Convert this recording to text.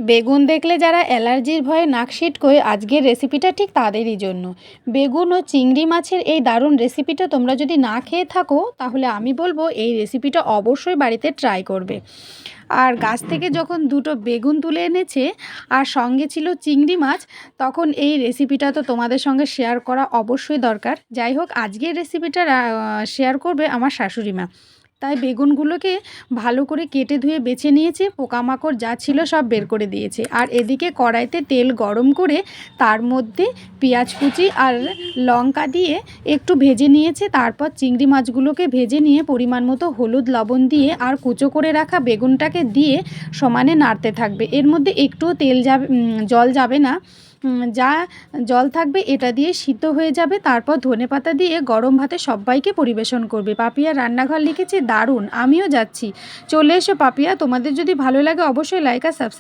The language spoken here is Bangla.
বেগুন দেখলে যারা অ্যালার্জির ভয়ে নাক সিটকোয়, আজকের রেসিপিটা ঠিক তাদেরই জন্য। বেগুন ও চিংড়ি মাছের এই দারুণ রেসিপিটা তোমরা যদি না খেয়ে থাকো, তাহলে আমি বলবো এই রেসিপিটা অবশ্যই বাড়িতে ট্রাই করবে। আর গাছ থেকে যখন দুটো বেগুন তুলে এনেছে আর সঙ্গে ছিল চিংড়ি মাছ, তখন এই রেসিপিটা তো তোমাদের সঙ্গে শেয়ার করা অবশ্যই দরকার। যাই হোক, আজকের রেসিপিটা শেয়ার করবে আমার শাশুড়ি মা। তাই বেগুনগুলোকে ভালো করে কেটে ধুয়ে বেছে নিয়েছে, পোকামাকড় যা ছিল সব বের করে দিয়েছে। আর এদিকে কড়াইতে তেল গরম করে তার মধ্যে পেঁয়াজ কুচি আর লঙ্কা দিয়ে একটু ভেজে নিয়েছে। তারপর চিংড়ি মাছগুলোকে ভেজে নিয়ে পরিমাণ মতো হলুদ লবণ দিয়ে আর কুচো করে রাখা বেগুনটাকে দিয়ে সমানে নাড়তে থাকবে। এর মধ্যে একটুও জল যাবে না, যা জল থাকবে এটা দিয়ে সিদ্ধ হয়ে যাবে। তারপর ধনেপাতা দিয়ে গরম ভাতে সবাইকে পরিবেশন করবে। পাপিয়া রান্নাঘর লিখেছে দারুণ, আমিও যাচ্ছি। চলে এসো পাপিয়া, তোমাদের যদি ভালো লাগে অবশ্যই লাইক আর সাবস্ক্রাইব